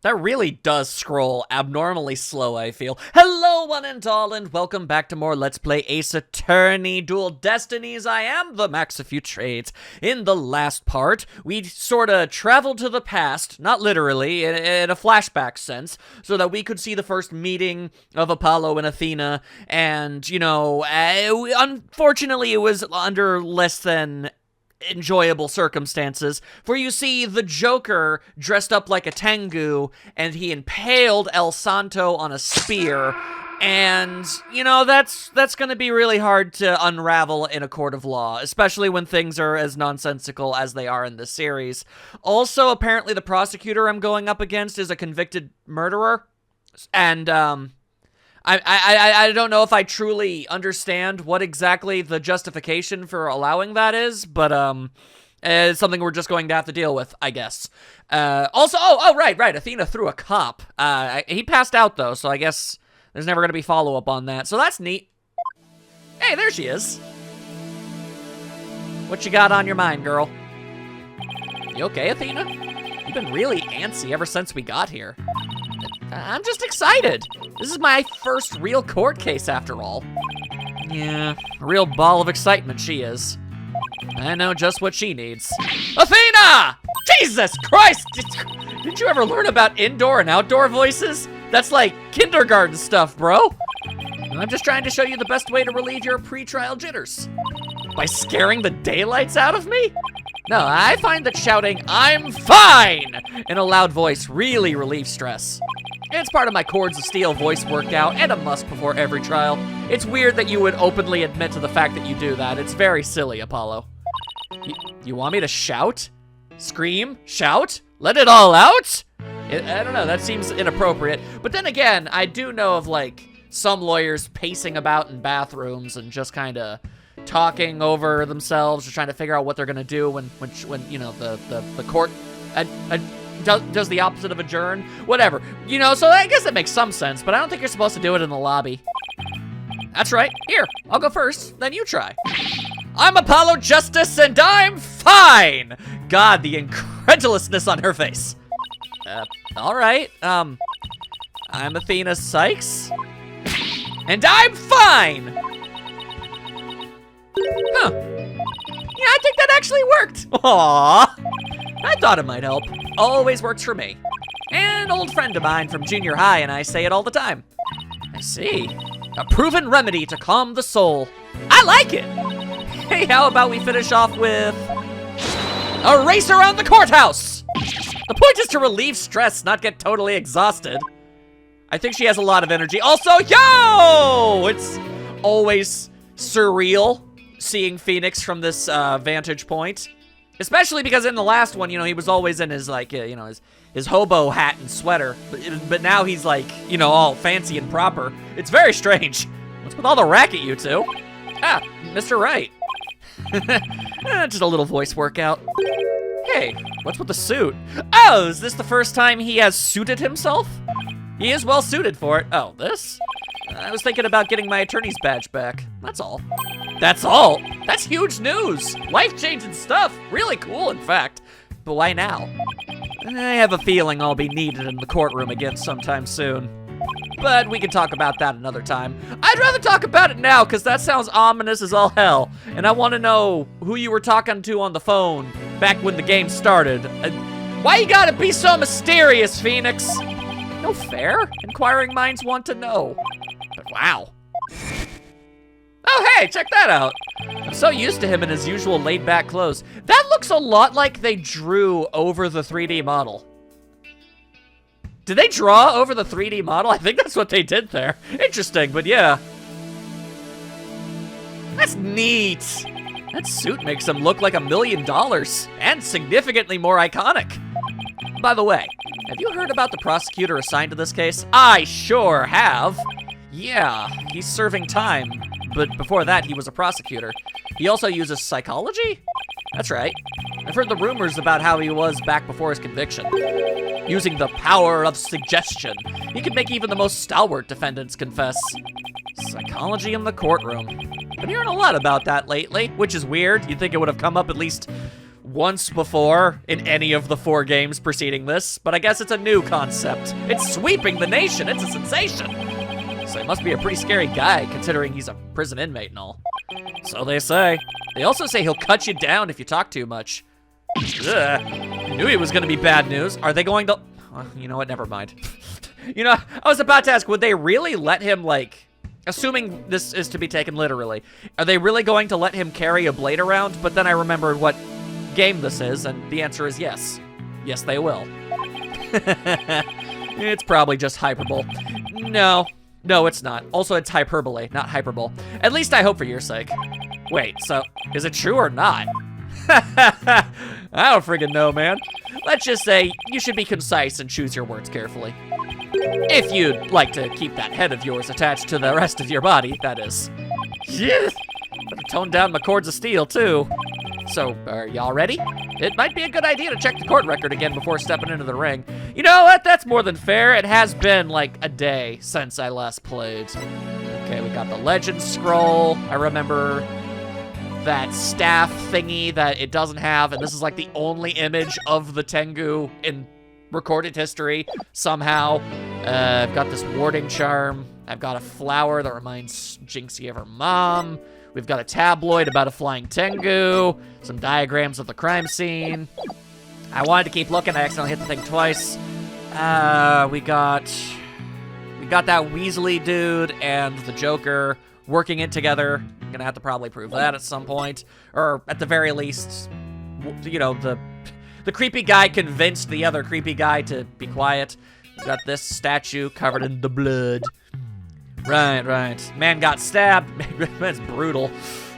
That really does scroll abnormally slow, I feel. Hello, one and all, and welcome back to more Let's Play Ace Attorney Dual Destinies. I am the Max of Few Trades. In the last part, we sorta traveled to the past, not literally, in a flashback sense, so that we could see the first meeting of Apollo and Athena, and, you know, unfortunately it was under less than enjoyable circumstances, for you see the Joker dressed up like a Tengu, and he impaled El Santo on a spear, and, you know, that's gonna be really hard to unravel in a court of law, especially when things are as nonsensical as they are in this series. Also, apparently the prosecutor I'm going up against is a convicted murderer, and, I don't know if I truly understand what exactly the justification for allowing that is, but, it's something we're just going to have to deal with, I guess. Also, right, Athena threw a cop. He passed out, though, so I guess there's never gonna be follow-up on that, so that's neat. Hey, there she is. What you got on your mind, girl? You okay, Athena? You've been really antsy ever since we got here. I'm just excited. This is my first real court case, after all. Yeah, a real ball of excitement she is. I know just what she needs. Athena! Jesus Christ! Did you ever learn about indoor and outdoor voices? That's like kindergarten stuff, bro. I'm just trying to show you the best way to relieve your pre-trial jitters. By scaring the daylights out of me? No, I find that shouting, "I'm fine!" in a loud voice really relieves stress. It's part of my Chords of Steel voice workout, and a must before every trial. It's weird that you would openly admit to the fact that you do that. It's very silly, Apollo. You want me to shout? Scream? Shout? Let it all out? I don't know, that seems inappropriate. But then again, I do know of, like, some lawyers pacing about in bathrooms and just kind of talking over themselves or trying to figure out what they're going to do when you know, the court does the opposite of adjourn, whatever. You know, so I guess it makes some sense, but I don't think you're supposed to do it in the lobby. That's right. Here, I'll go first, then you try. I'm Apollo Justice, and I'm fine! God, the incredulousness on her face. All right, I'm Athena Sykes, and I'm fine! Huh. Yeah, I think that actually worked. Aww. I thought it might help. Always works for me. An old friend of mine from junior high and I say it all the time. I see. A proven remedy to calm the soul. I like it. Hey, how about we finish off with a race around the courthouse? The point is to relieve stress, not get totally exhausted. I think she has a lot of energy. Also, yo! It's always surreal seeing Phoenix from this vantage point. Especially because in the last one, you know, he was always in his, like, you know, his hobo hat and sweater. But now he's, like, you know, all fancy and proper. It's very strange. What's with all the racket, you two? Ah, Mr. Right. Just a little voice workout. Hey, what's with the suit? Oh, is this the first time he has suited himself? He is well suited for it. Oh, this? I was thinking about getting my attorney's badge back. That's all. That's all? That's huge news. Life-changing stuff. Really cool, in fact. But why now? I have a feeling I'll be needed in the courtroom again sometime soon. But we can talk about that another time. I'd rather talk about it now, because that sounds ominous as all hell. And I want to know who you were talking to on the phone back when the game started. Why you gotta be so mysterious, Phoenix? No fair. Inquiring minds want to know. But wow. Oh, hey, check that out. I'm so used to him in his usual laid-back clothes. That looks a lot like they drew over the 3D model. Did they draw over the 3D model? I think that's what they did there. Interesting, but yeah. That's neat. That suit makes him look like $1 million and significantly more iconic. By the way, have you heard about the prosecutor assigned to this case? I sure have. Yeah, he's serving time, but before that he was a prosecutor. He also uses psychology? That's right. I've heard the rumors about how he was back before his conviction. Using the power of suggestion, he could make even the most stalwart defendants confess. Psychology in the courtroom. Been hearing a lot about that lately, which is weird. You'd think it would have come up at least once before in any of the 4 games preceding this, but I guess it's a new concept. It's sweeping the nation. It's a sensation. So he must be a pretty scary guy, considering he's a prison inmate and all. So they say. They also say he'll cut you down if you talk too much. Ugh. I knew he was gonna be bad news. Are they going to... you know what, never mind. You know, I was about to ask, would they really let him, like... Assuming this is to be taken literally, are they really going to let him carry a blade around? But then I remembered what game this is, and the answer is yes. Yes, they will. It's probably just hyperbole. No, it's not. Also, it's hyperbole, not hyperbole. At least I hope for your sake. Wait, so is it true or not? I don't friggin' know, man. Let's just say you should be concise and choose your words carefully. If you'd like to keep that head of yours attached to the rest of your body, that is. Yes! Better tone down my cords of steel, too. So, are y'all ready? It might be a good idea to check the court record again before stepping into the ring. You know what? That's more than fair. It has been, like, a day since I last played. Okay, we got the legend scroll. I remember that staff thingy that it doesn't have, and this is, like, the only image of the Tengu in recorded history, somehow. I've got this warding charm. I've got a flower that reminds Jinxie of her mom. We've got a tabloid about a flying Tengu. Some diagrams of the crime scene. I wanted to keep looking. I accidentally hit the thing twice. We got that Weasley dude and the Joker working it together. I'm gonna have to probably prove that at some point. Or at the very least, you know, the creepy guy convinced the other creepy guy to be quiet. We got this statue covered in the blood. Right. Man got stabbed. That's brutal.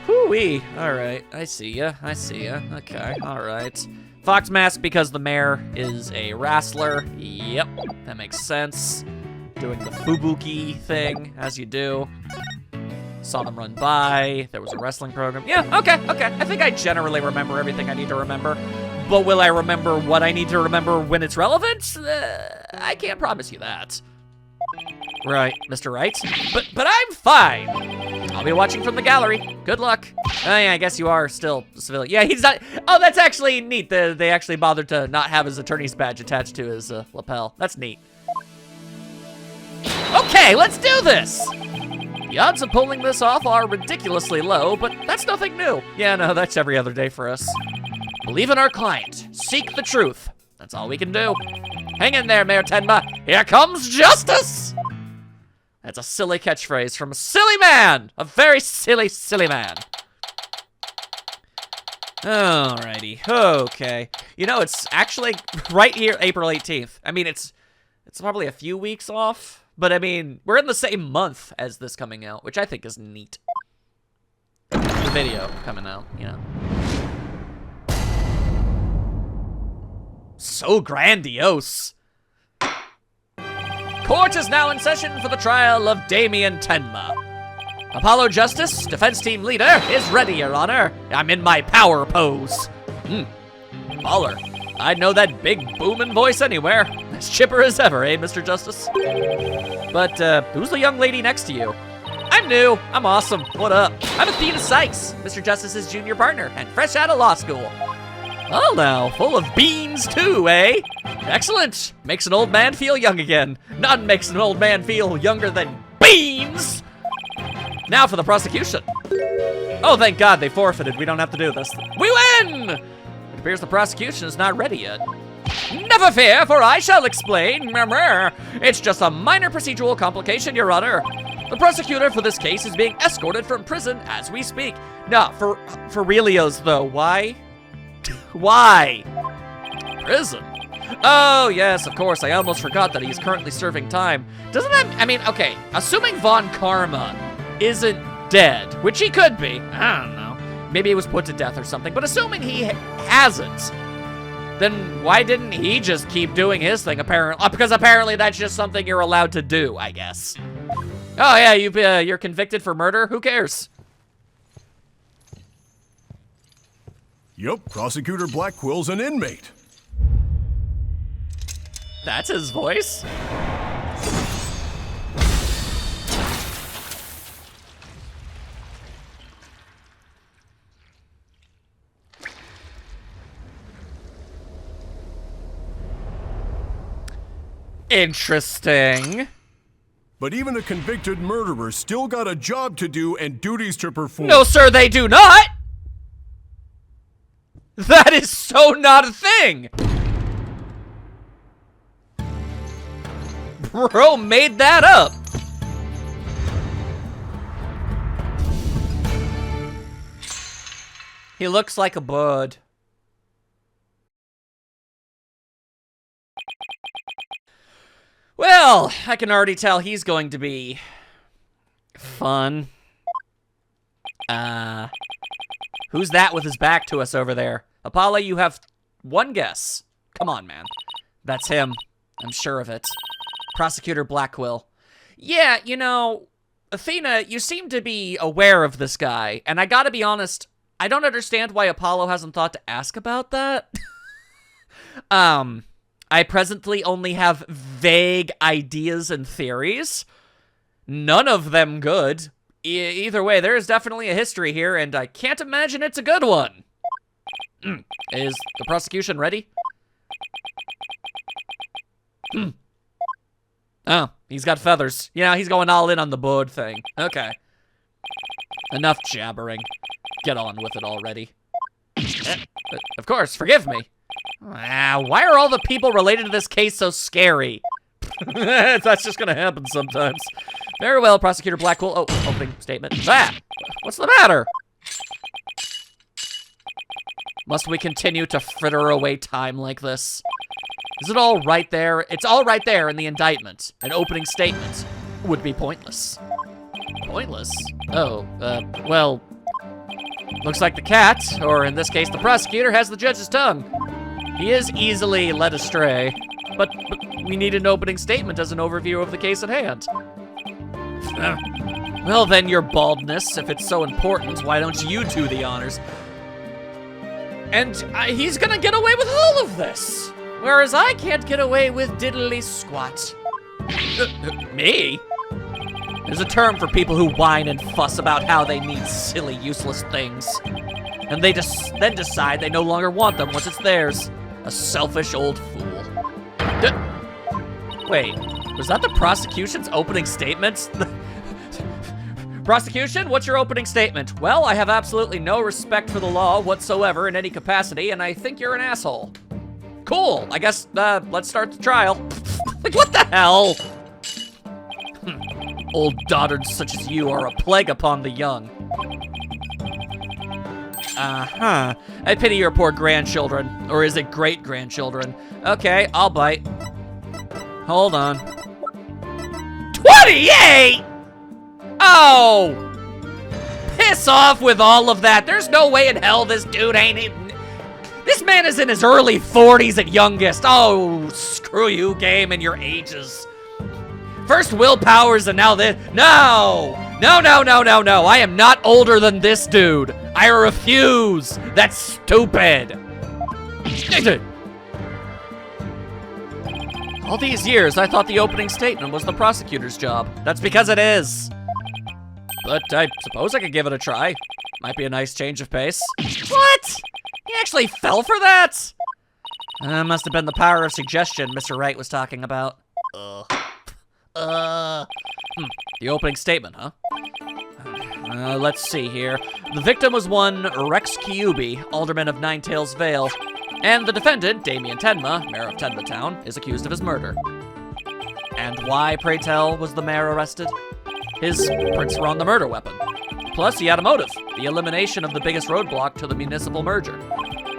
Whoo-wee. All right, I see ya. Okay, all right. Fox mask because the mayor is a wrestler. Yep, that makes sense. Doing the fubuki thing, as you do. Saw them run by. There was a wrestling program. Yeah, okay. I think I generally remember everything I need to remember. But will I remember what I need to remember when it's relevant? I can't promise you that. Right, Mr. Wright. But I'm fine. I'll be watching from the gallery. Good luck. Oh, yeah, I guess you are still a civilian. Yeah, he's not. Oh, that's actually neat. They actually bothered to not have his attorney's badge attached to his lapel. That's neat. Okay, let's do this. The odds of pulling this off are ridiculously low, but that's nothing new. Yeah, no, that's every other day for us. Believe in our client. Seek the truth. That's all we can do. Hang in there, Mayor Tenma. Here comes justice! That's a silly catchphrase from a silly man. A very silly, silly man. Alrighty, okay. You know, it's actually right here, April 18th. I mean, it's probably a few weeks off, but I mean, we're in the same month as this coming out, which I think is neat. The video coming out, you know. So grandiose. Court is now in session for the trial of Damien Tenma. Apollo Justice, defense team leader, is ready, Your Honor. I'm in my power pose. Baller. I'd know that big booming voice anywhere. As chipper as ever, eh, Mr. Justice? But, who's the young lady next to you? I'm new. I'm awesome. What up? I'm Athena Sykes, Mr. Justice's junior partner, and fresh out of law school. Oh, now, full of beans too, eh? Excellent. Makes an old man feel young again. None makes an old man feel younger than beans. Now for the prosecution. Oh, thank God they forfeited. We don't have to do this. We win! It appears the prosecution is not ready yet. Never fear, for I shall explain. It's just a minor procedural complication, Your Honor. The prosecutor for this case is being escorted from prison as we speak. No, for realios though, why? Why? Prison? Oh, yes, of course. I almost forgot that he's currently serving time. Doesn't that, I mean, okay, assuming Von Karma isn't dead, which he could be, I don't know. Maybe he was put to death or something, but assuming he hasn't, then why didn't he just keep doing his thing, apparently? Because apparently that's just something you're allowed to do, I guess. Oh, yeah, you're convicted for murder? Who cares? Yup, Prosecutor Blackwill's an inmate. That's his voice. Interesting. But even a convicted murderer still got a job to do and duties to perform. No, sir, they do not! That is so not a thing! Bro made that up. He looks like a bird. Well, I can already tell he's going to be fun. Who's that with his back to us over there? Apollo, you have one guess. Come on, man. That's him. I'm sure of it. Prosecutor Blackquill. Yeah, you know, Athena, you seem to be aware of this guy, and I gotta be honest, I don't understand why Apollo hasn't thought to ask about that. I presently only have vague ideas and theories. None of them good. Either way, there is definitely a history here, and I can't imagine it's a good one. Is the prosecution ready? Oh, he's got feathers. Yeah, he's going all in on the bird thing. Okay. Enough jabbering. Get on with it already. Of course, forgive me. Why are all the people related to this case so scary? That's just gonna happen sometimes. Very well, Prosecutor Blackquill. Oh, opening statement. What's the matter? Must we continue to fritter away time like this? Is it all right there? It's all right there in the indictment. An opening statement would be pointless. Pointless? Oh, well, looks like the cat, or in this case the prosecutor, has the judge's tongue. He is easily led astray, but we need an opening statement as an overview of the case at hand. Well then, your baldness, if it's so important, why don't you do the honors? And he's gonna get away with all of this, whereas I can't get away with diddly squat. Me? There's a term for people who whine and fuss about how they need silly, useless things. And they then decide they no longer want them once it's theirs. A selfish old fool. Wait, was that the prosecution's opening statement? Prosecution, what's your opening statement? Well, I have absolutely no respect for the law whatsoever in any capacity, and I think you're an asshole. Cool, I guess, let's start the trial. Like, what the hell? Old dotards such as you are a plague upon the young. I pity your poor grandchildren. Or is it great-grandchildren? Okay, I'll bite. Hold on. 28?! Oh! Piss off with all of that. There's no way in hell this dude ain't even... This man is in his early 40s at youngest. Oh, screw you, game, and your ages. First willpowers and now this. No! No, no, no, no, no. I am not older than this dude. I refuse. That's stupid. All these years, I thought the opening statement was the prosecutor's job. That's because it is. But I suppose I could give it a try. Might be a nice change of pace. What? He actually fell for that? Must have been the power of suggestion Mr. Wright was talking about. The opening statement, huh? Let's see here. The victim was one Rex Kyubi, alderman of Ninetails Vale, and the defendant, Damien Tenma, mayor of Tenma Town, is accused of his murder. And why, pray tell, was the mayor arrested? His prints were on the murder weapon. Plus, he had a motive, the elimination of the biggest roadblock to the municipal merger.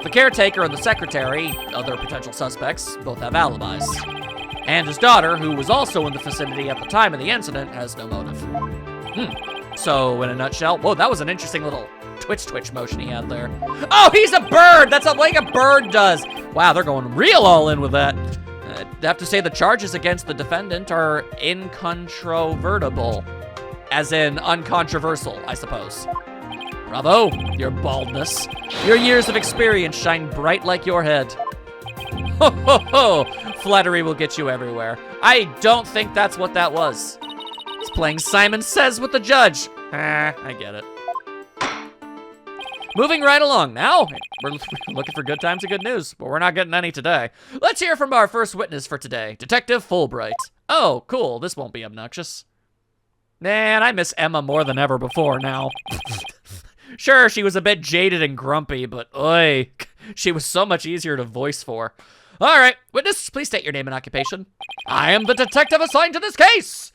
The caretaker and the secretary, other potential suspects, both have alibis. And his daughter, who was also in the vicinity at the time of the incident, has no motive. So, in a nutshell, whoa, that was an interesting little twitch motion he had there. Oh, he's a bird! That's like a bird does! Wow, they're going real all in with that. I have to say the charges against the defendant are incontrovertible. As in, uncontroversial, I suppose. Bravo, your baldness. Your years of experience shine bright like your head. Ho, ho, ho! Flattery will get you everywhere. I don't think that's what that was. He's playing Simon Says with the judge. I get it. Moving right along now. We're looking for good times and good news, but we're not getting any today. Let's hear from our first witness for today, Detective Fulbright. Oh, cool. This won't be obnoxious. Man, I miss Emma more than ever before now. Sure, she was a bit jaded and grumpy, but oi, she was so much easier to voice for. All right, witness, please state your name and occupation. I am the detective assigned to this case,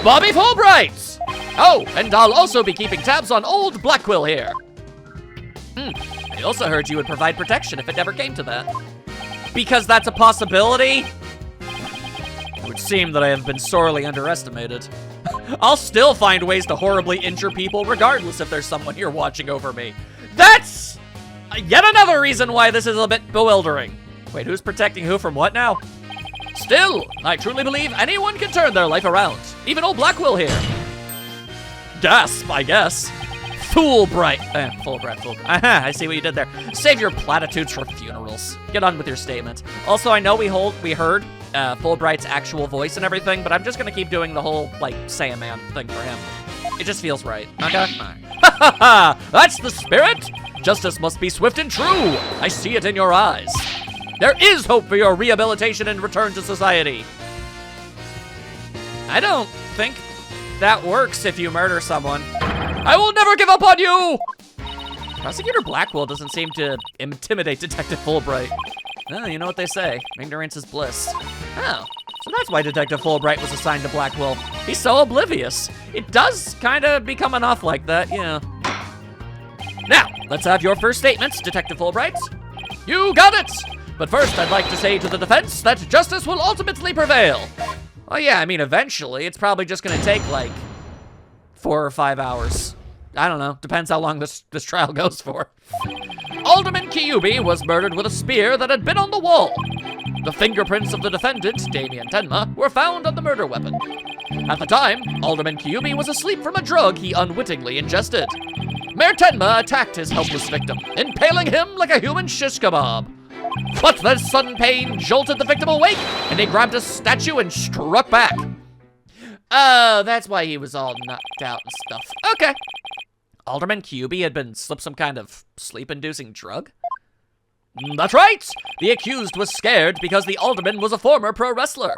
Bobby Fulbright. Oh, and I'll also be keeping tabs on old Blackquill here. I also heard you would provide protection if it never came to that. Because that's a possibility? It would seem that I have been sorely underestimated. I'll still find ways to horribly injure people regardless if there's someone here watching over me. That's yet another reason why this is a bit bewildering. Wait, who's protecting who from what now? Still, I truly believe anyone can turn their life around. Even old Blackquill here. Gasp, I guess. Fulbright. Fulbright. Aha, I see what you did there. Save your platitudes for funerals. Get on with your statement. Also, I know we heard Fulbright's actual voice and everything, but I'm just gonna keep doing the whole, like, say a man thing for him. It just feels right. Okay? Ha ha ha! That's the spirit! Justice must be swift and true! I see it in your eyes. There is hope for your rehabilitation and return to society. I don't think that works if you murder someone. I will never give up on you! Prosecutor Blackquill doesn't seem to intimidate Detective Fulbright. Oh, you know what they say, ignorance is bliss. Oh, so that's why Detective Fulbright was assigned to Blackquill. He's so oblivious. It does kind of become enough like that, yeah. Now, let's have your first statements, Detective Fulbright. You got it! But first, I'd like to say to the defense that justice will ultimately prevail. Oh yeah, I mean, eventually. It's probably just gonna take, like, 4 or 5 hours. I don't know. Depends how long this trial goes for. Alderman Kyubi was murdered with a spear that had been on the wall. The fingerprints of the defendant, Damien Tenma, were found on the murder weapon. At the time, Alderman Kyubi was asleep from a drug he unwittingly ingested. Mayor Tenma attacked his helpless victim, impaling him like a human shish kebab. But the sudden pain jolted the victim awake, and he grabbed a statue and struck back. Oh, that's why he was all knocked out and stuff. Okay. Alderman Kyubi had been slipped some kind of sleep-inducing drug? That's right! The accused was scared because the alderman was a former pro wrestler.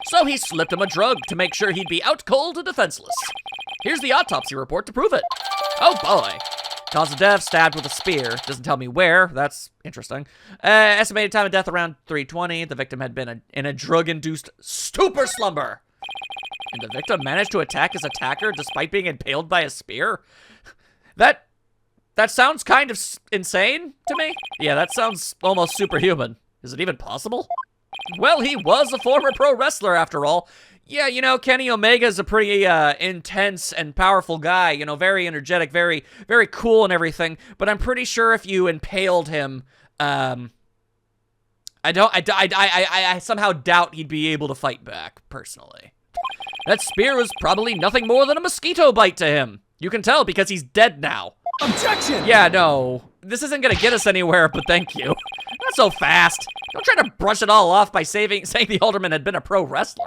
So he slipped him a drug to make sure he'd be out cold and defenseless. Here's the autopsy report to prove it. Oh boy. Cause of death, stabbed with a spear. Doesn't tell me where. That's interesting. Estimated time of death around 3:20. The victim had been in a drug-induced stupor slumber. And the victim managed to attack his attacker despite being impaled by a spear? That sounds kind of insane to me. Yeah, that sounds almost superhuman. Is it even possible? Well, he was a former pro wrestler after all. Yeah, you know, Kenny Omega is a pretty intense and powerful guy. You know, very energetic, very, very cool and everything. But I'm pretty sure if you impaled him, I somehow doubt he'd be able to fight back, personally. That spear was probably nothing more than a mosquito bite to him. You can tell because he's dead now. Objection! Yeah, no. This isn't gonna get us anywhere, but thank you. Not so fast. Don't try to brush it all off by saying the alderman had been a pro wrestler.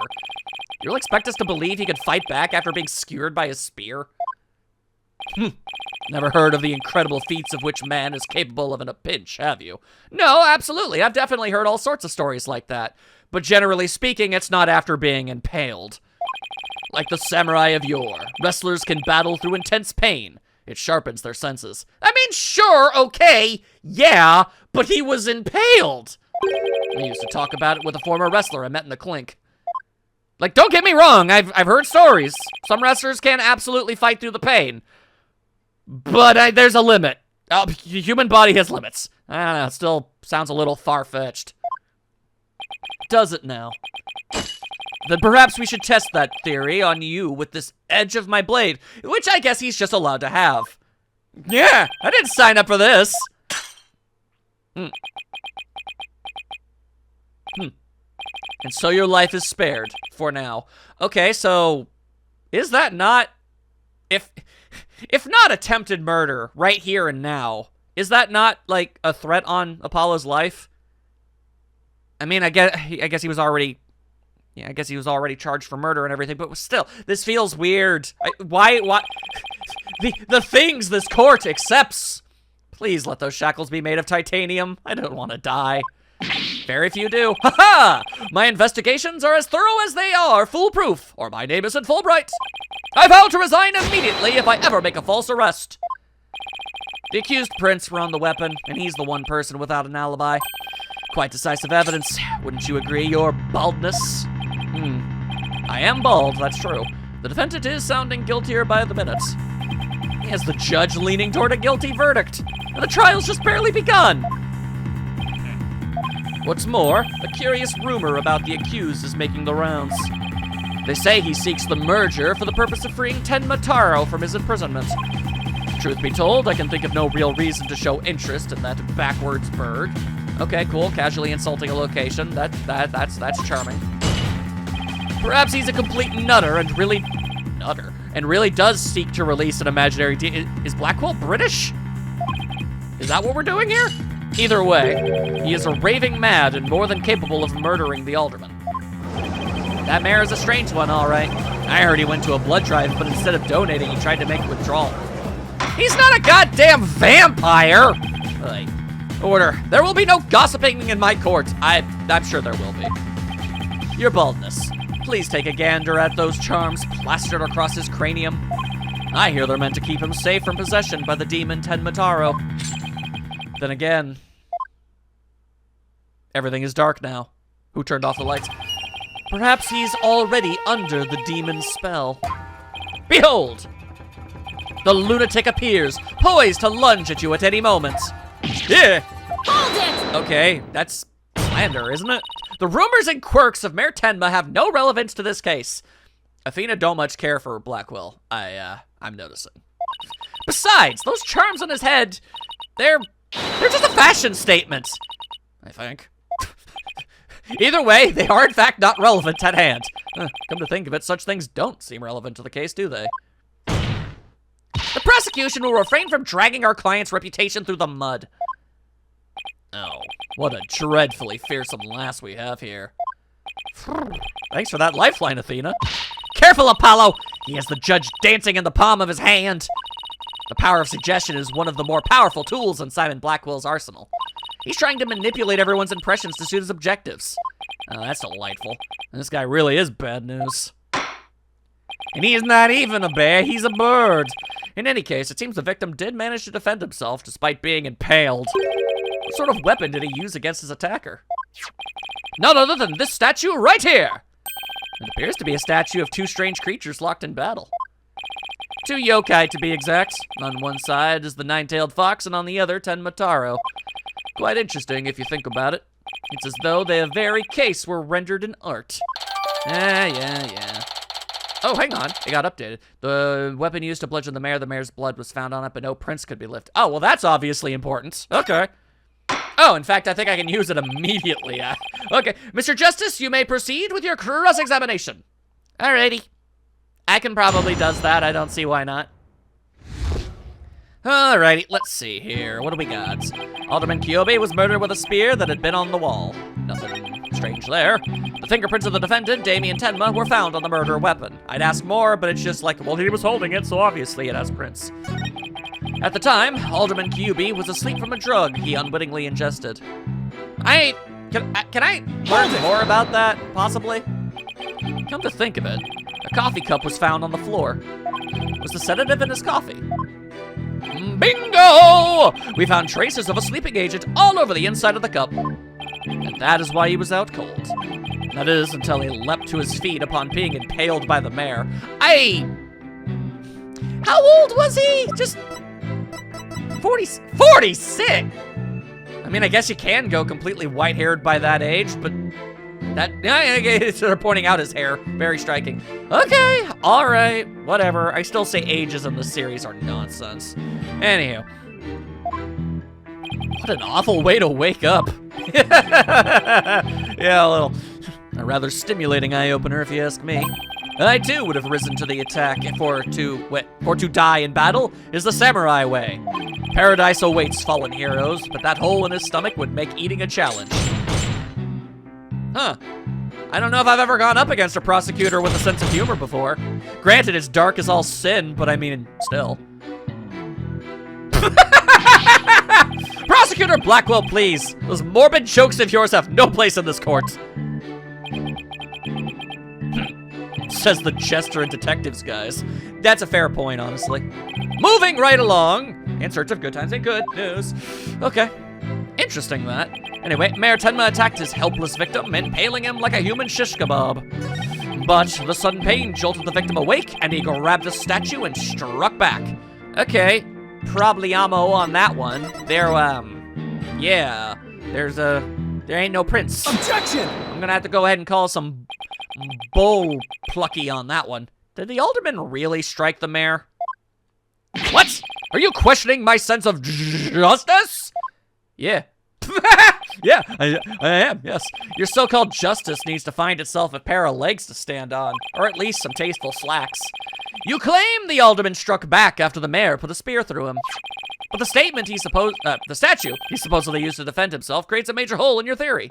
You'll expect us to believe he could fight back after being skewered by a spear? Never heard of the incredible feats of which man is capable of in a pinch, have you? No, absolutely. I've definitely heard all sorts of stories like that. But generally speaking, it's not after being impaled. Like the samurai of yore, wrestlers can battle through intense pain. It sharpens their senses. I mean, sure, okay, yeah, but he was impaled. I used to talk about it with a former wrestler I met in the clink. Like, don't get me wrong, I've heard stories. Some wrestlers can absolutely fight through the pain. But there's a limit. The human body has limits. I don't know, it still sounds a little far-fetched. Does it now? Then perhaps we should test that theory on you with this edge of my blade, which I guess he's just allowed to have. Yeah, I didn't sign up for this. And so your life is spared, for now. Okay, so, is that not, if not attempted murder, right here and now, is that not, like, a threat on Apollo's life? I mean, I guess he was already... Yeah, I guess he was already charged for murder and everything, but still, this feels weird. Why? The things this court accepts Please let those shackles be made of titanium. I don't want to die. Very few do. Ha-ha! My investigations are as thorough as they are foolproof, or my name isn't Fulbright. I vow to resign immediately if I ever make a false arrest. The accused prints were on the weapon, and he's the one person without an alibi. Quite decisive evidence, wouldn't you agree, your baldness? I am bald, that's true. The defendant is sounding guiltier by the minute. As the judge leaning toward a guilty verdict, and the trial's just barely begun. What's more, a curious rumor about the accused is making the rounds. They say he seeks the merger for the purpose of freeing Tenma Taro from his imprisonment. Truth be told, I can think of no real reason to show interest in that backwards bird. Okay, cool, casually insulting a location. That's charming. Perhaps he's a complete nutter and really does seek to release an imaginary Is Blackwell British? Is that what we're doing here? Either way, he is a raving mad and more than capable of murdering the alderman. That mayor is a strange one, all right. I heard he went to a blood drive, but instead of donating, he tried to make a withdrawal. He's not a goddamn vampire! Order. There will be no gossiping in my court. I'm sure there will be. Your baldness. Please take a gander at those charms plastered across his cranium. I hear they're meant to keep him safe from possession by the demon Tenma Taro. Then again, everything is dark now. Who turned off the lights? Perhaps he's already under the demon's spell. Behold! The lunatic appears, poised to lunge at you at any moment. Yeah. Hold it! Okay, that's slander, isn't it? The rumors and quirks of Mayor Tenma have no relevance to this case. Athena don't much care for Blackwell. I'm noticing. Besides, those charms on his head, they're just a fashion statement, I think. Either way, they are in fact not relevant at hand. Come to think of it, such things don't seem relevant to the case, do they? The prosecution will refrain from dragging our client's reputation through the mud. Oh, what a dreadfully fearsome lass we have here. Thanks for that lifeline, Athena. Careful, Apollo! He has the judge dancing in the palm of his hand. The power of suggestion is one of the more powerful tools in Simon Blackwell's arsenal. He's trying to manipulate everyone's impressions to suit his objectives. Oh, that's delightful. This guy really is bad news. And he is not even a bear, he's a bird. In any case, it seems the victim did manage to defend himself despite being impaled. What sort of weapon did he use against his attacker? None other than this statue right here! It appears to be a statue of two strange creatures locked in battle. Two yokai, to be exact. On one side is the nine-tailed fox, and on the other, Tenma Taro. Quite interesting, if you think about it. It's as though the very case were rendered in art. Yeah. Oh, hang on. It got updated. The weapon used to bludgeon the mayor's blood was found on it, but no prints could be lifted. Oh, well, that's obviously important. Okay. Oh, in fact, I think I can use it immediately. Okay, Mr. Justice, you may proceed with your cross-examination. Alrighty. I can probably does that. I don't see why not. Alrighty, let's see here. What do we got? Alderman Kyobe was murdered with a spear that had been on the wall. Nothing strange there. The fingerprints of the defendant, Damien Tenma, were found on the murder weapon. I'd ask more, but it's just like, well, he was holding it, so obviously it has prints. At the time, Alderman Kyobe was asleep from a drug he unwittingly ingested. Can I learn more about that, possibly? Come to think of it, a coffee cup was found on the floor. Was the sedative in his coffee? Bingo! We found traces of a sleeping agent all over the inside of the cup. And that is why he was out cold. That is, until he leapt to his feet upon being impaled by the mayor. How old was he? Just 46! I mean, I guess you can go completely white-haired by that age, but they're pointing out his hair. Very striking. Okay, all right, whatever. I still say ages in this series are nonsense. Anywho. What an awful way to wake up. Yeah, a rather stimulating eye-opener if you ask me. I too would have risen to the attack, for to die in battle is the samurai way. Paradise awaits fallen heroes, but that hole in his stomach would make eating a challenge. Huh. I don't know if I've ever gone up against a prosecutor with a sense of humor before. Granted, it's dark as all sin, but I mean, still. Prosecutor Blackwell, please. Those morbid jokes of yours have no place in this court. Says the jester and detectives guys. That's a fair point, honestly. Moving right along, in search of good times and good news. Okay, interesting that. Anyway, Mayor Tenma attacked his helpless victim, impaling him like a human shish kebab. But the sudden pain jolted the victim awake, and he grabbed a statue and struck back. Okay, problemo on that one. Yeah, there ain't no prince. Objection! I'm gonna have to go ahead and call some bull plucky on that one. Did the alderman really strike the mayor? What? Are you questioning my sense of justice? Yeah. Yeah, I am, yes. Your so-called justice needs to find itself a pair of legs to stand on, or at least some tasteful slacks. You claim the alderman struck back after the mayor put a spear through him. But the statue he supposedly used to defend himself creates a major hole in your theory.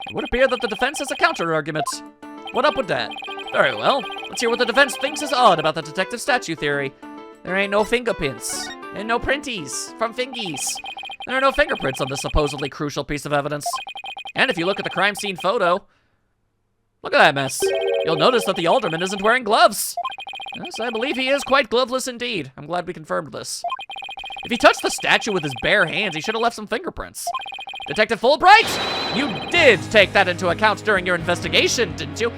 It would appear that the defense has a counter-argument. What up with that? Very well, let's hear what the defense thinks is odd about the detective statue theory. There ain't no fingerprints, and no printies from fingies. There are no fingerprints on this supposedly crucial piece of evidence. And if you look at the crime scene photo, look at that mess. You'll notice that the alderman isn't wearing gloves. Yes, I believe he is quite gloveless indeed. I'm glad we confirmed this. If he touched the statue with his bare hands, he should have left some fingerprints. Detective Fulbright, you did take that into account during your investigation, didn't you?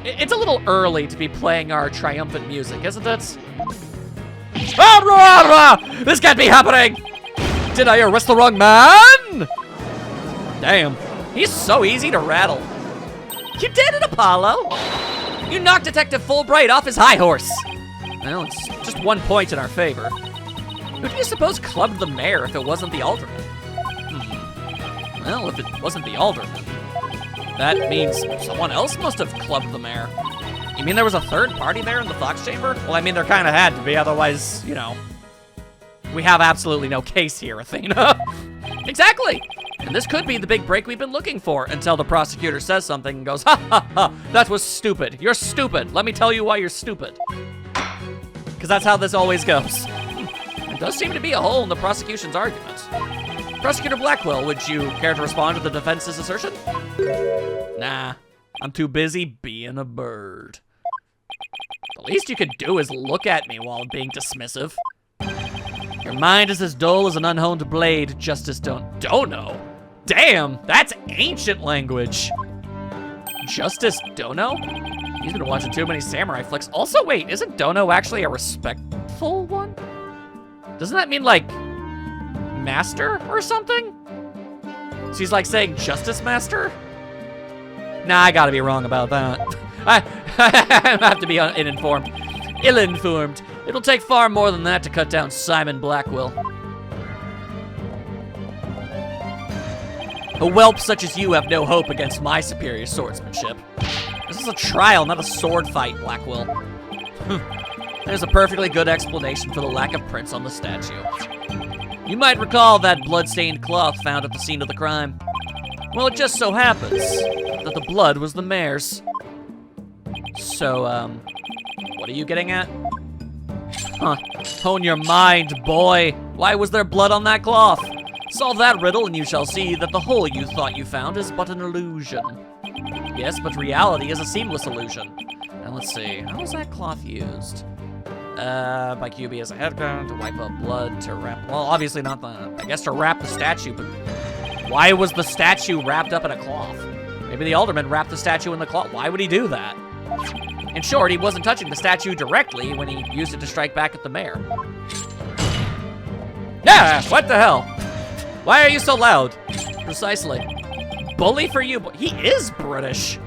It's a little early to be playing our triumphant music, isn't it? This can't be happening! Did I arrest the wrong man? Damn, he's so easy to rattle. You did it, Apollo! You knocked Detective Fulbright off his high horse. Well, it's just 1 point in our favor. Who do you suppose clubbed the mayor if it wasn't the alderman? Well, if it wasn't the alderman, that means someone else must have clubbed the mayor. You mean there was a third party there in the Fox Chamber? Well, I mean, there kind of had to be, otherwise, you know, we have absolutely no case here, Athena. Exactly! And this could be the big break we've been looking for until the prosecutor says something and goes, ha ha ha, that was stupid. You're stupid. Let me tell you why you're stupid. Because that's how this always goes. There does seem to be a hole in the prosecution's argument. Prosecutor Blackwell, would you care to respond to the defense's assertion? Nah, I'm too busy being a bird. The least you could do is look at me while being dismissive. Your mind is as dull as an unhoned blade, Justice Dono. Damn, that's ancient language. Justice Dono? He's been watching too many samurai flicks. Also, wait, isn't Dono actually a respectful one? Doesn't that mean, like, master or something? So he's like saying Justice Master? Nah, I gotta be wrong about that. I have to be ill-informed. It'll take far more than that to cut down Simon Blackwell. A whelp such as you have no hope against my superior swordsmanship. This is a trial, not a sword fight, Blackwell. There's a perfectly good explanation for the lack of prints on the statue. You might recall that blood-stained cloth found at the scene of the crime. Well, it just so happens that the blood was the mayor's. So, what are you getting at? Huh, hone your mind, boy. Why was there blood on that cloth? Solve that riddle and you shall see that the hole you thought you found is but an illusion. Yes, but reality is a seamless illusion. And let's see, how was that cloth used? By QB as a headband, to wipe up blood, to wrap, well, obviously not I guess to wrap the statue, but why was the statue wrapped up in a cloth? Maybe the alderman wrapped the statue in the cloth. Why would he do that? In short, he wasn't touching the statue directly when he used it to strike back at the mayor. Yeah, what the hell? Why are you so loud? Precisely. Bully for you, he is British.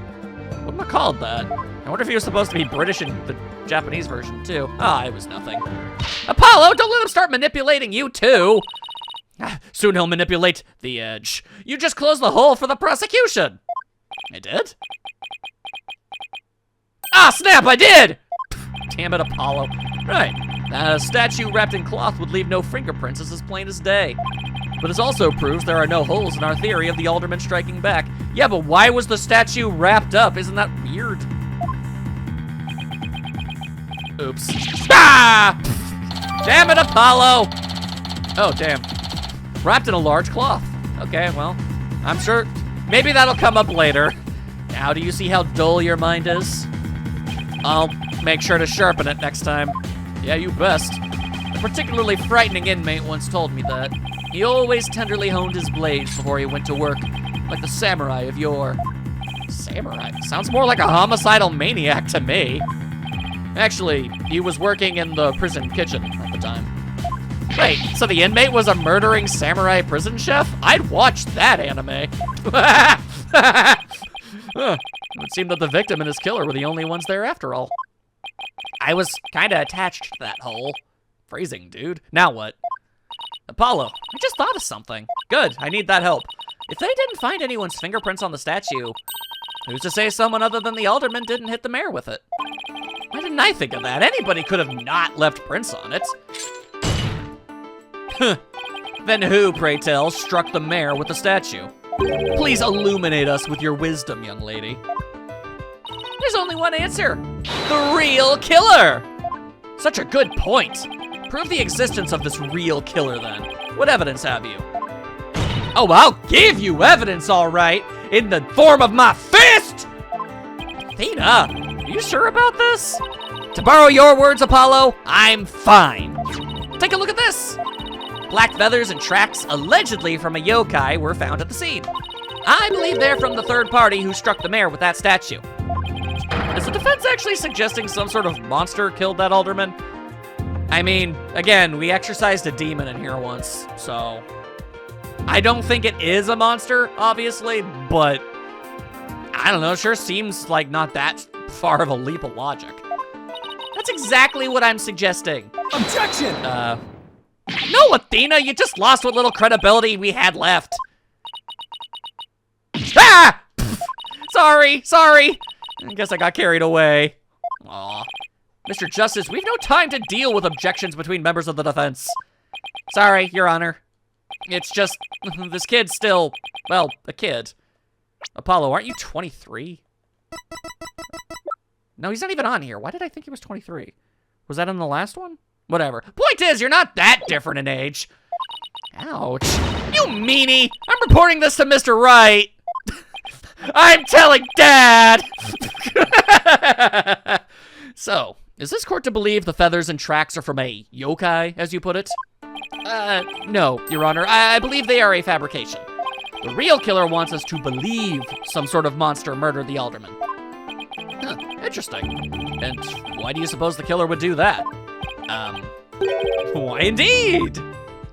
What am I called that? I wonder if he was supposed to be British in the Japanese version too. Ah, it was nothing. Apollo, don't let him start manipulating you too. Soon he'll manipulate the edge. You just closed the hole for the prosecution. I did? Ah, snap, I did! Damn it, Apollo. Right, a statue wrapped in cloth would leave no fingerprints as plain as day. But this also proves there are no holes in our theory of the alderman striking back. Yeah, but why was the statue wrapped up? Isn't that weird? Oops. Ah! Damn it, Apollo! Oh, damn. wrapped in a large cloth. Okay, well, I'm sure maybe that'll come up later. Now, do you see how dull your mind is? I'll make sure to sharpen it next time. Yeah, you best. A particularly frightening inmate once told me that. He always tenderly honed his blades before he went to work, like the samurai of yore. Samurai? Sounds more like a homicidal maniac to me. Actually, he was working in the prison kitchen at the time. Wait, so the inmate was a murdering samurai prison chef? I'd watch that anime. It would seem that the victim and his killer were the only ones there after all. I was kinda attached to that hole. Phrasing, dude. Now what? Apollo, I just thought of something. Good, I need that help. If they didn't find anyone's fingerprints on the statue, who's to say someone other than the alderman didn't hit the mayor with it? Why didn't I think of that? Anybody could have not left prints on it. Then who, pray tell, struck the mayor with the statue? Please illuminate us with your wisdom, young lady. There's only one answer. The real killer! Such a good point. Prove the existence of this real killer, then. What evidence have you? Oh, I'll give you evidence, all right, in the form of my fist! Athena, are you sure about this? To borrow your words, Apollo, I'm fine. Take a look at this. Black feathers and tracks, allegedly from a yokai, were found at the scene. I believe they're from the third party who struck the mayor with that statue. Is the defense actually suggesting some sort of monster killed that alderman? I mean, again, we exorcised a demon in here once, so... I don't think it is a monster, obviously, but... I don't know, it sure seems like not that far of a leap of logic. That's exactly what I'm suggesting. Objection! No, Athena, you just lost what little credibility we had left. Ah! Sorry. I guess I got carried away. Aw. Mr. Justice, we've no time to deal with objections between members of the defense. Sorry, Your Honor. It's just, this kid's still, well, a kid. Apollo, aren't you 23? No, he's not even on here. Why did I think he was 23? Was that in the last one? Whatever. Point is, you're not that different in age. Ouch. You meanie! I'm reporting this to Mr. Wright. I'm telling Dad! So, is this court to believe the feathers and tracks are from a yokai, as you put it? No, Your Honor. I believe they are a fabrication. The real killer wants us to believe some sort of monster murdered the alderman. Huh, interesting. And why do you suppose the killer would do that? Why indeed?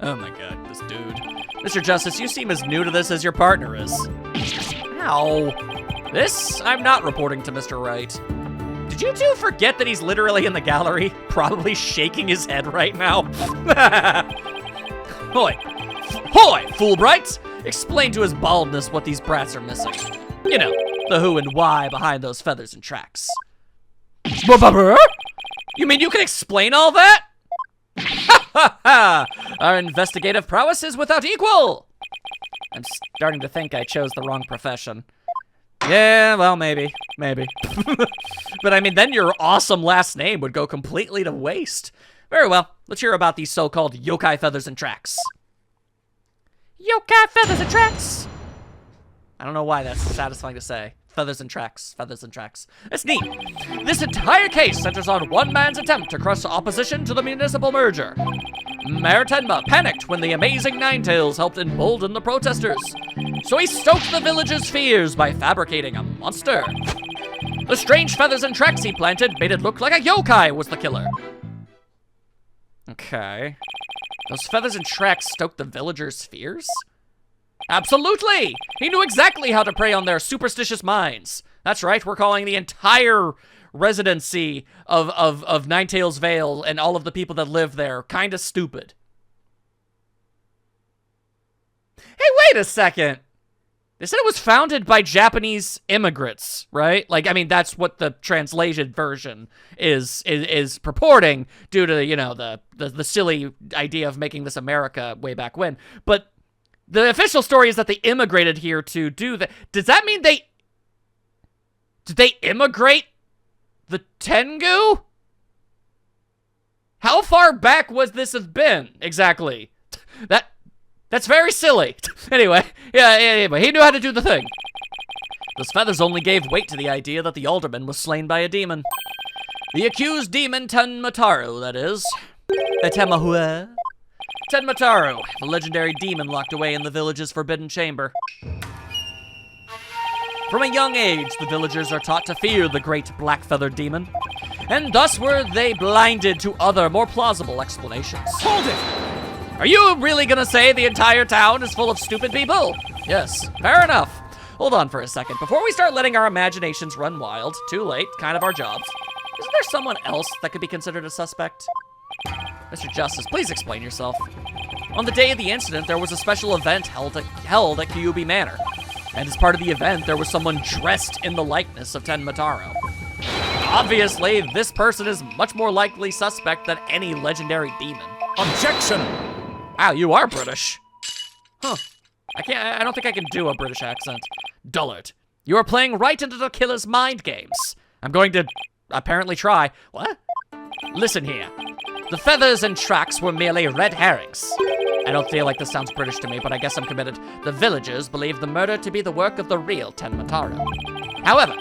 Oh my god, this dude. Mr. Justice, you seem as new to this as your partner is. Ow. This, I'm not reporting to Mr. Wright. Did you two forget that he's literally in the gallery, probably shaking his head right now? Hoy, Fulbright! Explain to his baldness what these brats are missing. You know, the who and why behind those feathers and tracks. You mean you can explain all that? Ha ha ha! Our investigative prowess is without equal! I'm starting to think I chose the wrong profession. Yeah, well, maybe. But I mean, then your awesome last name would go completely to waste. Very well, let's hear about these so-called yokai feathers and tracks. Yokai feathers and tracks! I don't know why that's satisfying to say. Feathers and tracks. It's neat. This entire case centers on one man's attempt to crush opposition to the municipal merger. Mayor Tenma panicked when the amazing Ninetails helped embolden the protesters. So he stoked the villagers' fears by fabricating a monster. The strange feathers and tracks he planted made it look like a yokai was the killer. Okay. Those feathers and tracks stoked the villagers' fears? Absolutely! He knew exactly how to prey on their superstitious minds. That's right, we're calling the entire residency of Ninetails Vale and all of the people that live there kinda stupid. Hey, wait a second! They said it was founded by Japanese immigrants, right? Like, I mean, that's what the translated version is purporting due to, you know, the silly idea of making this America way back when. But the official story is that they immigrated here to do that. Does that mean did they immigrate the Tengu? How far back was this have been, exactly? That's very silly. Anyway, anyway, he knew how to do the thing. Those feathers only gave weight to the idea that the alderman was slain by a demon. The accused demon Tenmataru, that is. Tenmahua. Tenmataru, the legendary demon locked away in the village's forbidden chamber. From a young age, the villagers are taught to fear the great black-feathered demon, and thus were they blinded to other, more plausible explanations. Hold it! Are you really gonna say the entire town is full of stupid people? Yes, fair enough. Hold on for a second. Before we start letting our imaginations run wild, too late, kind of our jobs, isn't there someone else that could be considered a suspect? Mr. Justice, please explain yourself. On the day of the incident, there was a special event held at Kyubi Manor. And as part of the event, there was someone dressed in the likeness of Tenmataru. Obviously, this person is much more likely suspect than any legendary demon. Objection! Wow, you are British. Huh. I don't think I can do a British accent. Dullard, you are playing right into the killer's mind games. I'm going to apparently try. What? Listen here. The feathers and tracks were merely red herrings. I don't feel like this sounds British to me, but I guess I'm committed. The villagers believe the murder to be the work of the real Tenmataru. However,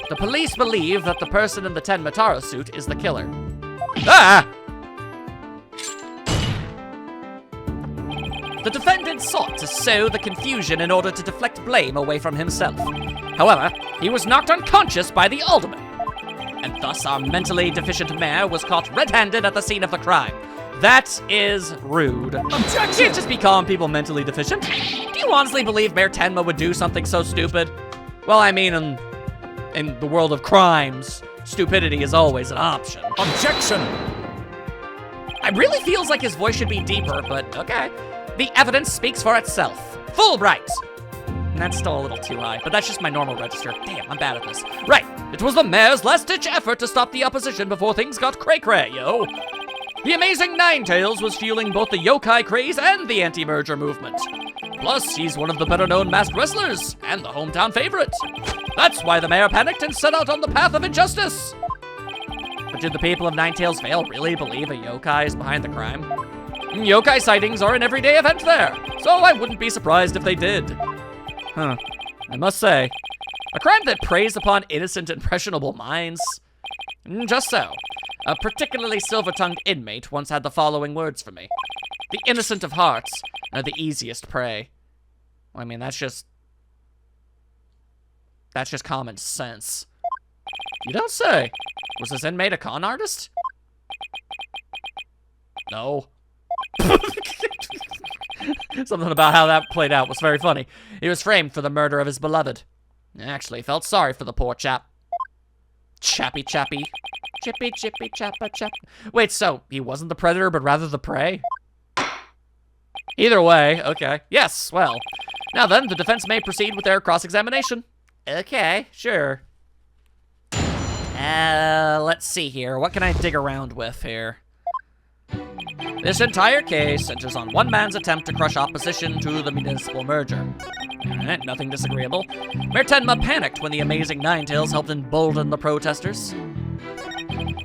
the police believe that the person in the Tenmataru suit is the killer. Ah! The defendant sought to sow the confusion in order to deflect blame away from himself. However, he was knocked unconscious by the alderman, and thus our mentally deficient mayor was caught red-handed at the scene of the crime. That is rude. Objection! You can't just be calling people mentally deficient. Do you honestly believe Mayor Tenma would do something so stupid? Well, I mean, in the world of crimes, stupidity is always an option. Objection! It really feels like his voice should be deeper, but okay. The evidence speaks for itself. Fulbright! That's still a little too high, but that's just my normal register. Damn, I'm bad at this. Right, it was the mayor's last-ditch effort to stop the opposition before things got cray-cray, yo. The amazing Ninetales was fueling both the yokai craze and the anti-merger movement. Plus, he's one of the better-known masked wrestlers, and the hometown favorite. That's why the mayor panicked and set out on the path of injustice. But did the people of Ninetales Vale really believe a yokai is behind the crime? Yokai sightings are an everyday event there, so I wouldn't be surprised if they did. Huh. I must say, a crime that preys upon innocent, impressionable minds? Just so. A particularly silver-tongued inmate once had the following words for me. The innocent of hearts are the easiest prey. Well, I mean, that's just common sense. You don't say. Was this inmate a con artist? No. Something about how that played out was very funny. He was framed for the murder of his beloved. I actually felt sorry for the poor chap. Chappy. Chippy, chappa, chap. Wait, so he wasn't the predator, but rather the prey? Either way, okay. Yes, well. Now then, the defense may proceed with their cross-examination. Okay, sure. Let's see here. What can I dig around with here? This entire case centers on one man's attempt to crush opposition to the municipal merger. Alright, nothing disagreeable. Mayor Tenma panicked when the amazing Ninetales helped embolden the protesters.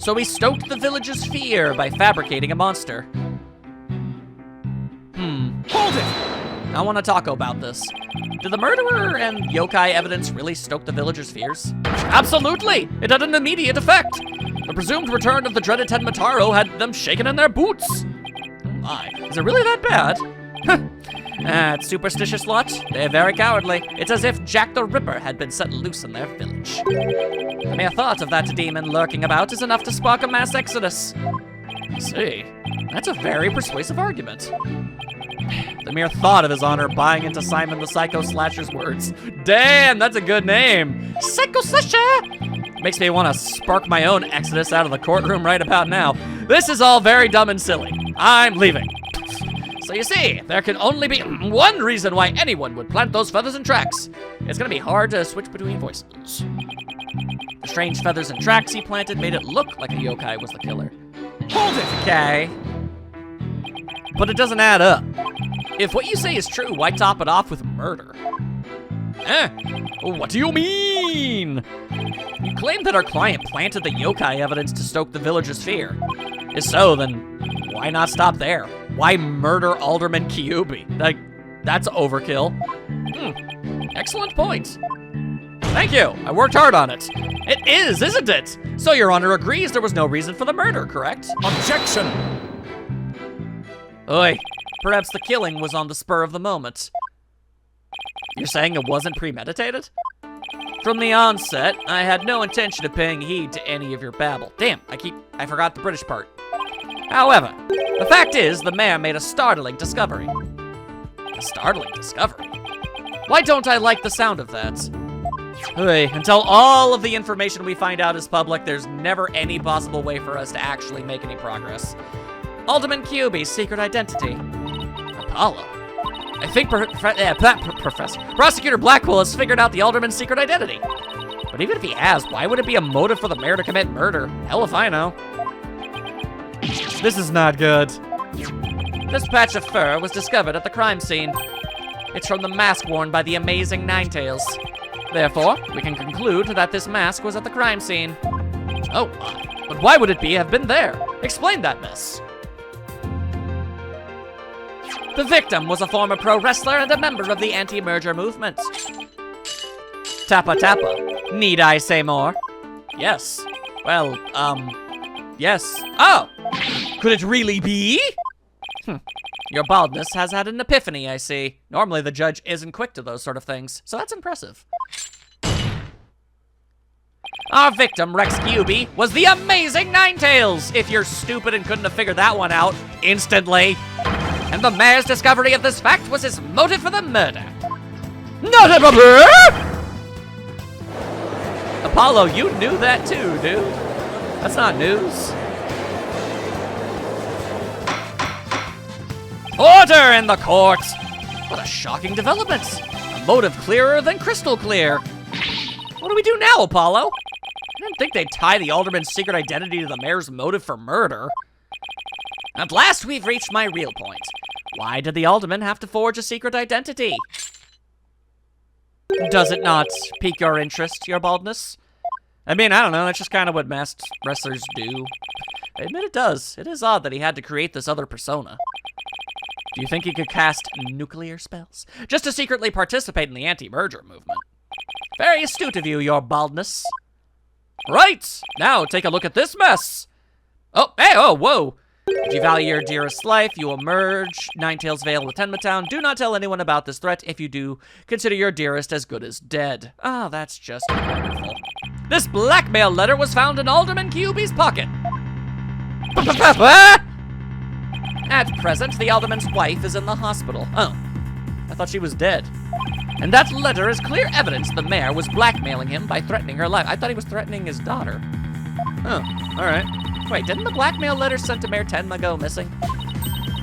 So he stoked the village's fear by fabricating a monster. Hold it! I want to talk about this. Did the murderer and yokai evidence really stoke the villagers' fears? Absolutely! It had an immediate effect! The presumed return of the dreaded Tenmataru had them shaken in their boots! Oh my, is it really that bad? That superstitious lot, they're very cowardly. It's as if Jack the Ripper had been set loose in their village. The mere thought of that demon lurking about is enough to spark a mass exodus. I see. That's a very persuasive argument. The mere thought of His Honor buying into Simon the Psycho Slasher's words. Damn, that's a good name. Psycho Slasher! Makes me want to spark my own exodus out of the courtroom right about now. This is all very dumb and silly. I'm leaving. So you see, there can only be one reason why anyone would plant those feathers and tracks. It's gonna be hard to switch between voices. The strange feathers and tracks he planted made it look like a yokai was the killer. Hold it! Okay. But it doesn't add up. If what you say is true, why top it off with murder? What do you mean? You claim that our client planted the yokai evidence to stoke the villagers' fear. If so, then why not stop there? Why murder Alderman Kyubi? Like, That's overkill. Excellent point. Thank you. I worked hard on it. It is, isn't it? So Your Honor agrees there was no reason for the murder, correct? Objection! Oi. Perhaps the killing was on the spur of the moment. You're saying it wasn't premeditated? From the onset, I had no intention of paying heed to any of your babble. Damn, I forgot the British part. However, the fact is, the mayor made a startling discovery. A startling discovery? Why don't I like the sound of that? Hey, until all of the information we find out is public, there's never any possible way for us to actually make any progress. Alderman Cuby's secret identity. Apollo. I think Professor Prosecutor Blackwell has figured out the Alderman's secret identity. But even if he has, why would it be a motive for the mayor to commit murder? Hell if I know. This is not good. This patch of fur was discovered at the crime scene. It's from the mask worn by the amazing Ninetails. Therefore, we can conclude that this mask was at the crime scene. Oh, but why would it have been there? Explain that, miss. The victim was a former pro wrestler and a member of the anti-merger movement. Tappa Tappa. Need I say more? Yes. Well, yes. Oh! Could it really be? Your baldness has had an epiphany, I see. Normally the judge isn't quick to those sort of things, so that's impressive. Our victim, Rex Cuby, was the amazing Ninetails, if you're stupid and couldn't have figured that one out instantly. And the mayor's discovery of this fact was his motive for the murder. Notably! Apollo, you knew that too, dude. That's not news. Order in the court! What a shocking development. A motive clearer than crystal clear. What do we do now, Apollo? I didn't think they'd tie the alderman's secret identity to the mayor's motive for murder. At last, we've reached my real point. Why did the alderman have to forge a secret identity? Does it not pique your interest, your baldness? I mean, I don't know, that's just kind of what masked wrestlers do. I admit it does. It is odd that he had to create this other persona. Do you think he could cast nuclear spells? Just to secretly participate in the anti-merger movement. Very astute of you, your baldness. Right! Now, take a look at this mess! Oh, hey, oh, whoa! If you value your dearest life, you will merge Ninetails Vale with Tenma Town. Do not tell anyone about this threat. If you do, consider your dearest as good as dead. Ah, that's just wonderful. This blackmail letter was found in Alderman Cuby's pocket. At present, the alderman's wife is in the hospital. Oh, I thought she was dead. And that letter is clear evidence the mayor was blackmailing him by threatening her life. I thought he was threatening his daughter. Oh, all right. Wait, didn't the blackmail letter sent to Mayor Tenma go missing?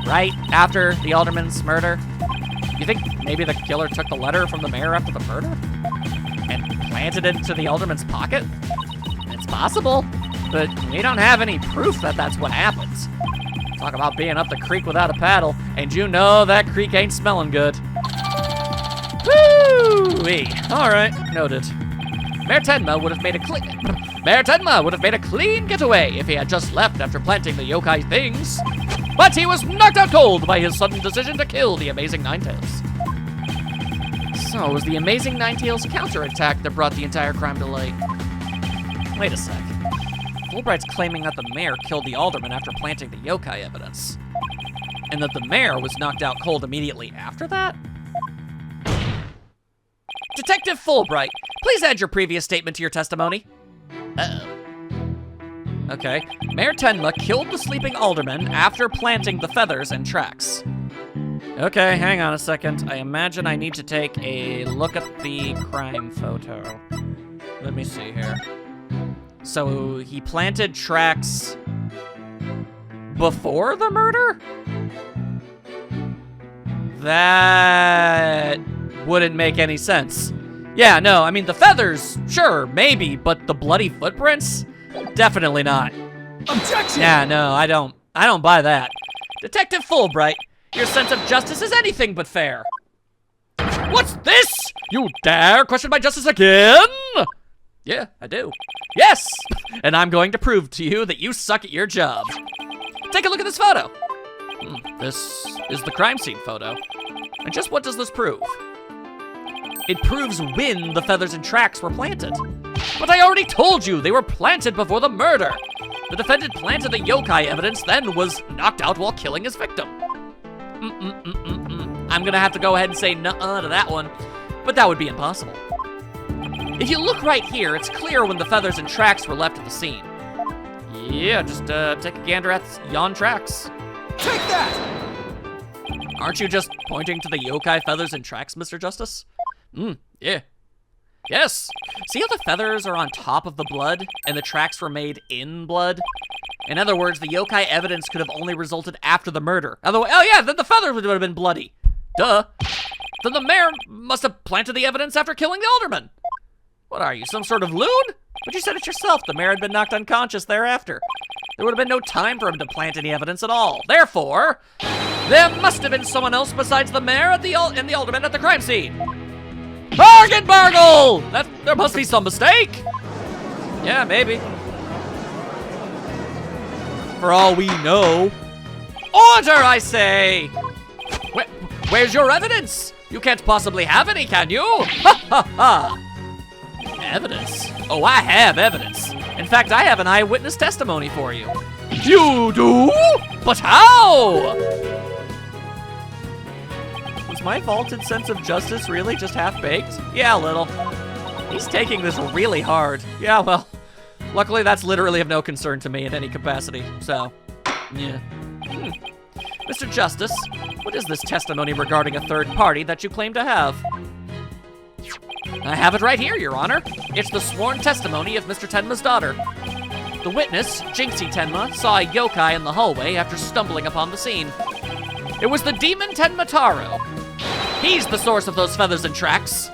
Right after the alderman's murder? You think maybe the killer took the letter from the mayor after the murder? And planted it into the alderman's pocket? It's possible, but we don't have any proof that that's what happens. Talk about being up the creek without a paddle, and you know that creek ain't smelling good. Woo-wee. All right, noted. Mayor Tenma would have made a clean getaway if he had just left after planting the yokai things. But he was knocked out cold by his sudden decision to kill the Amazing Ninetails. So it was the Amazing Ninetails counterattack that brought the entire crime to light. Wait a sec. Fulbright's claiming that the mayor killed the alderman after planting the yokai evidence. And that the mayor was knocked out cold immediately after that? Detective Fulbright, please add your previous statement to your testimony. Uh-oh. Okay. Mayor Tenma killed the sleeping alderman after planting the feathers and tracks. Okay, hang on a second. I imagine I need to take a look at the crime photo. Let me see here. So he planted tracks before the murder? That wouldn't make any sense. Yeah, no, I mean, the feathers, sure, maybe, but the bloody footprints? Definitely not. Objection! Yeah, no, I don't buy that. Detective Fulbright, your sense of justice is anything but fair. What's this? You dare question my justice again? Yeah, I do. Yes! And I'm going to prove to you that you suck at your job. Take a look at this photo. This is the crime scene photo. And just what does this prove? It proves when the feathers and tracks were planted. But I already told you they were planted before the murder. The defendant planted the yokai evidence, then was knocked out while killing his victim. I'm gonna have to go ahead and say nuh-uh to that one, but that would be impossible. If you look right here, it's clear when the feathers and tracks were left at the scene. Yeah, just take a gander at yon tracks. Take that! Aren't you just pointing to the yokai feathers and tracks, Mr. Justice? Yeah. Yes. See how the feathers are on top of the blood, and the tracks were made in blood? In other words, the yokai evidence could have only resulted after the murder. Otherwise, oh yeah, then the feathers would have been bloody. Duh. Then the mayor must have planted the evidence after killing the alderman. What are you, some sort of loon? But you said it yourself, the mayor had been knocked unconscious thereafter. There would have been no time for him to plant any evidence at all. Therefore, there must have been someone else besides the mayor and the alderman at the crime scene. Bargain bargle! There must be some mistake. Yeah, maybe. For all we know. Order, I say! Where's your evidence? You can't possibly have any, can you? Ha ha ha! Evidence? Oh, I have evidence. In fact, I have an eyewitness testimony for you. You do? But how? Was my vaulted sense of justice really just half-baked? Yeah, a little. He's taking this really hard. Yeah, well, luckily that's literally of no concern to me in any capacity, so, yeah. Mr. Justice, what is this testimony regarding a third party that you claim to have? I have it right here, Your Honor. It's the sworn testimony of Mr. Tenma's daughter. The witness, Jinxie Tenma, saw a yokai in the hallway after stumbling upon the scene. It was the demon Tenma Taro. He's the source of those feathers and tracks.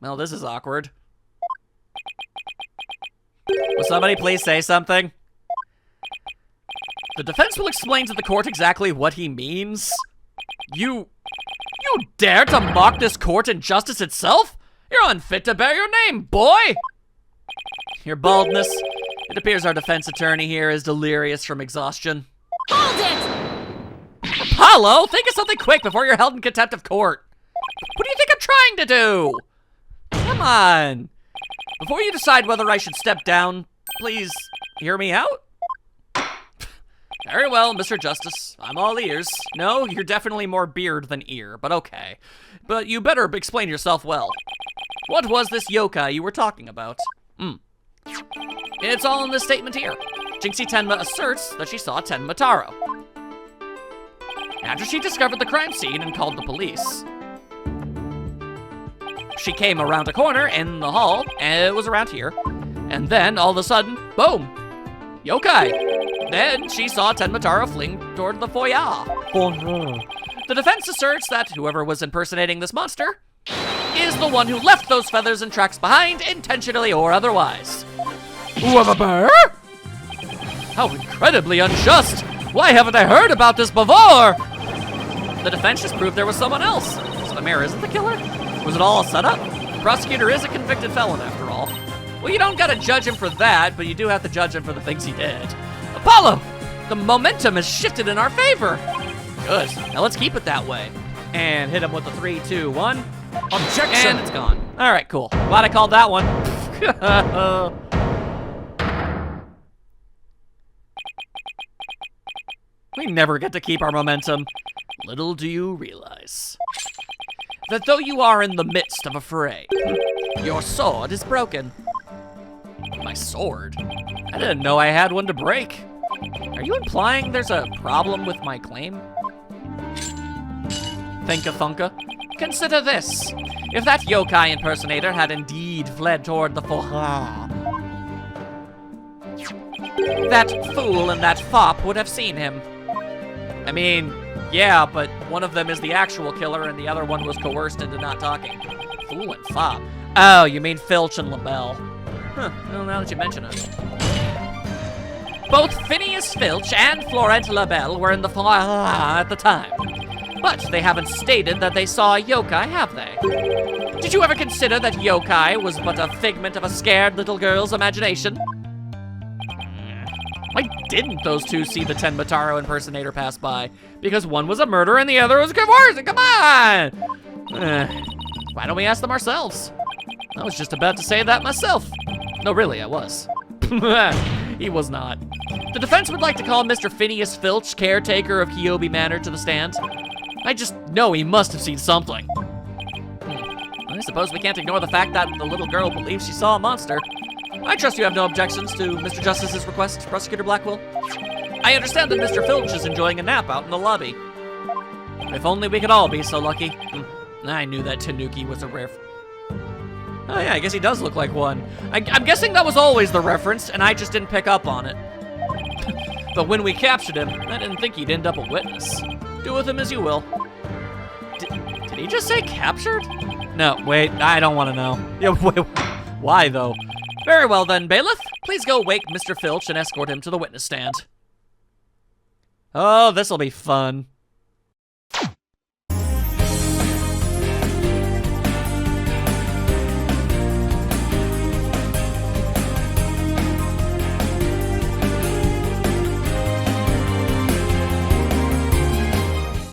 Well, this is awkward. Will somebody please say something? The defense will explain to the court exactly what he means. You dare to mock this court and justice itself? You're unfit to bear your name, boy! Your baldness. It appears our defense attorney here is delirious from exhaustion. Hold it! Apollo, think of something quick before you're held in contempt of court. What do you think I'm trying to do? Come on. Before you decide whether I should step down, please hear me out. Very well, Mr. Justice. I'm all ears. No, you're definitely more beard than ear, but okay. But you better explain yourself well. What was this yokai you were talking about? It's all in this statement here. Jinxie Tenma asserts that she saw Tenma Taro after she discovered the crime scene and called the police. She came around a corner in the hall, and it was around here, and then all of a sudden, boom, yokai. Then she saw Tenma Taro fling toward the foyer. The defense asserts that whoever was impersonating this monster is the one who left those feathers and tracks behind, intentionally or otherwise. Bear? How incredibly unjust! Why haven't I heard about this before? The defense just proved there was someone else. So the mayor isn't the killer? Was it all a setup? The prosecutor is a convicted felon, after all. Well, you don't gotta judge him for that, but you do have to judge him for the things he did. Apollo! The momentum has shifted in our favor. Good. Now let's keep it that way. And hit him with the 3, 2, 1. Objection! And it's gone. All right, cool. Glad I called that one. We never get to keep our momentum. Little do you realize that though you are in the midst of a fray, your sword is broken. My sword? I didn't know I had one to break. Are you implying there's a problem with my claim? Thinka Thunka. Consider this. If that yokai impersonator had indeed fled toward the foyer, that fool and that fop would have seen him. I mean, yeah, but one of them is the actual killer and the other one was coerced into not talking. Fool and fop. Oh, you mean Filch and LaBelle. Huh, well, now that you mention it. Both Phineas Filch and Florent LaBelle were in the foyer at the time. But they haven't stated that they saw a yokai, have they? Did you ever consider that yokai was but a figment of a scared little girl's imagination? Why didn't those two see the Tenmataro impersonator pass by? Because one was a murderer and the other was a conversion. Come on! Why don't we ask them ourselves? I was just about to say that myself. No, really, I was. He was not. The defense would like to call Mr. Phineas Filch, caretaker of Kyobi Manor, to the stand. I just know he must have seen something. I suppose we can't ignore the fact that the little girl believes she saw a monster. I trust you have no objections to Mr. Justice's request, Prosecutor Blackwell. I understand that Mr. Filch is enjoying a nap out in the lobby. If only we could all be so lucky. I knew that Tanuki was a rare... Oh yeah, I guess he does look like one. I'm guessing that was always the reference, and I just didn't pick up on it. But when we captured him, I didn't think he'd end up a witness. Do with him as you will. Did he just say captured? No, wait, I don't want to know. Yeah, wait, why though? Very well then, bailiff. Please go wake Mr. Filch and escort him to the witness stand. Oh, this'll be fun.